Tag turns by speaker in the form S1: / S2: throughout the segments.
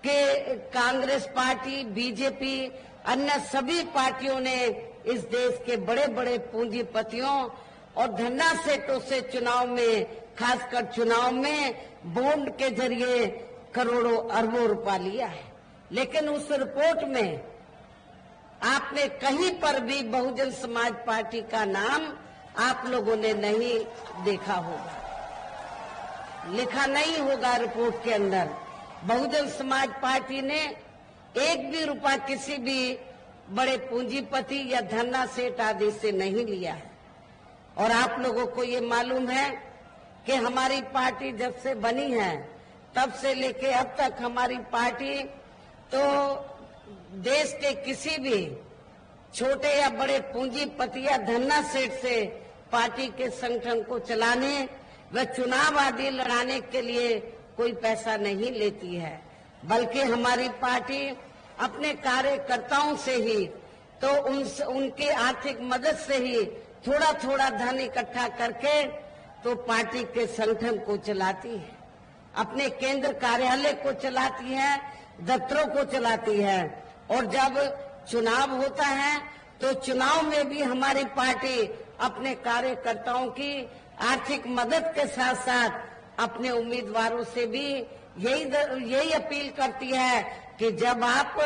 S1: कि Congress party, BJP, अन्य सभी पार्टियों ने इस देश के बड़े बड़े पूंजीपतियों और धन्ना सेठों से चुनाव में, खासकर चुनाव में बॉन्ड के जरिए करोड़ों अरबों रुपया लिया है। लेकिन उस रिपोर्ट में आपने कहीं पर भी बहुजन समाज पार्टी का नाम आप लोगों ने नहीं देखा होगा, लिखा नहीं होगा रिपोर्ट के अंदर। बहुजन समाज पार्टी ने एक भी रुपया किसी भी बड़े पूंजीपति या धन्ना सेठ आदि से नहीं लिया है। और आप लोगों को ये मालूम है कि हमारी पार्टी जब से बनी है तब से लेके अब तक हमारी पार्टी तो देश के किसी भी छोटे या बड़े पूंजीपति या धन्ना सेठ से पार्टी के संगठन को चलाने व चुनाव आदि लड़ाने के लिए कोई पैसा नहीं लेती है, बल्कि हमारी पार्टी अपने कार्यकर्ताओं से ही तो उनके आर्थिक मदद से ही थोड़ा थोड़ा धन इकट्ठा करके तो पार्टी के संगठन को चलाती है, अपने केंद्र कार्यालय को चलाती है, दफ्तरों को चलाती है। और जब चुनाव होता है तो चुनाव में भी हमारी पार्टी अपने कार्यकर्ताओं की आर्थिक मदद के साथ साथ अपने उम्मीदवारों से भी यही अपील करती है कि जब आप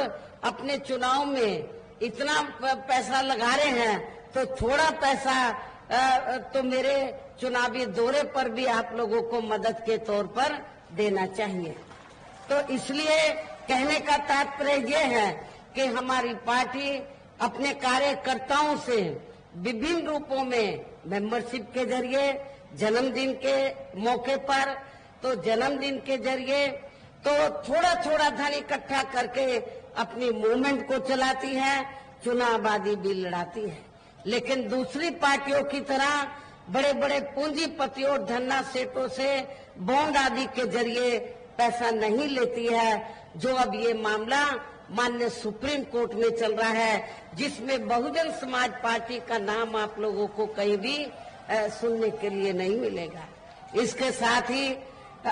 S1: अपने चुनाव में इतना पैसा लगा रहे हैं तो थोड़ा पैसा तो मेरे चुनावी दौरे पर भी आप लोगों को मदद के तौर पर देना चाहिए। तो इसलिए कहने का तात्पर्य ये है कि हमारी पार्टी अपने कार्यकर्ताओं से विभिन्न रूपों में मेंबरशिप के जरिए, जन्मदिन के मौके पर तो जन्मदिन के जरिए तो थोड़ा थोड़ा धन इकट्ठा करके अपनी मूवमेंट को चलाती है, चुनाव आदि भी लड़ाती है। लेकिन दूसरी पार्टियों की तरह बड़े बड़े पूंजीपतियों और धन्ना सेठों से बॉन्ड आदि के जरिए पैसा नहीं लेती है, जो अब ये मामला माननीय सुप्रीम कोर्ट में चल रहा है, जिसमें बहुजन समाज पार्टी का नाम आप लोगों को कहीं भी सुनने के लिए नहीं मिलेगा। इसके साथ ही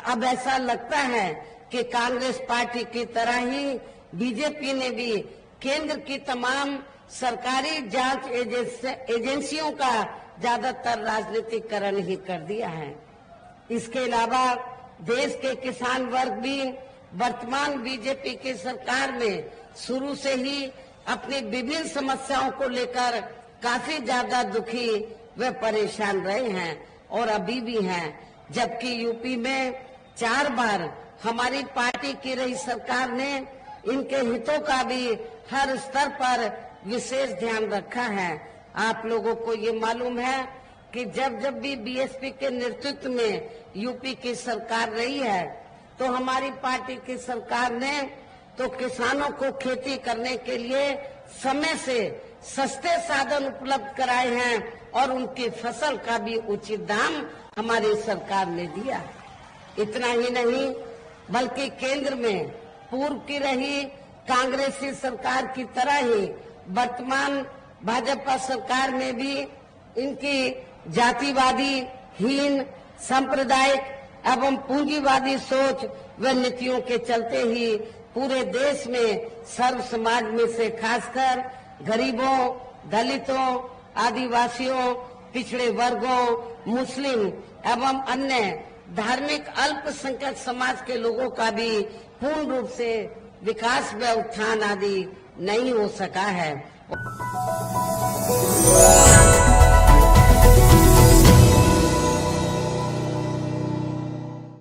S1: अब ऐसा लगता है कि कांग्रेस पार्टी की तरह ही बीजेपी ने भी केंद्र की तमाम सरकारी जांच एजेंसियों का ज्यादातर राजनीतिकरण ही कर दिया है। इसके अलावा देश के किसान वर्ग भी वर्तमान बीजेपी की सरकार में शुरू से ही अपनी विभिन्न समस्याओं को लेकर काफी ज्यादा दुखी व परेशान रहे हैं और अभी भी हैं। जबकि यूपी में 4 बार हमारी पार्टी की रही सरकार ने इनके हितों का भी हर स्तर पर विशेष ध्यान रखा है। आप लोगों को ये मालूम है कि जब भी बीएसपी के नेतृत्व में यूपी की सरकार रही है तो हमारी पार्टी की सरकार ने तो किसानों को खेती करने के लिए समय से सस्ते साधन उपलब्ध कराए हैं और उनकी फसल का भी उचित दाम हमारी सरकार ने दिया। इतना ही नहीं बल्कि केंद्र में पूर्व की रही कांग्रेसी सरकार की तरह ही वर्तमान भाजपा सरकार में भी इनकी जातिवादी, हीन, सांप्रदायिक एवं पूंजीवादी सोच व नीतियों के चलते ही पूरे देश में सर्व समाज में से खासकर गरीबों, दलितों, आदिवासियों, पिछड़े वर्गों, मुस्लिम एवं अन्य धार्मिक अल्पसंख्यक समाज के लोगों का भी पूर्ण रूप से विकास व उत्थान आदि नहीं हो सका है।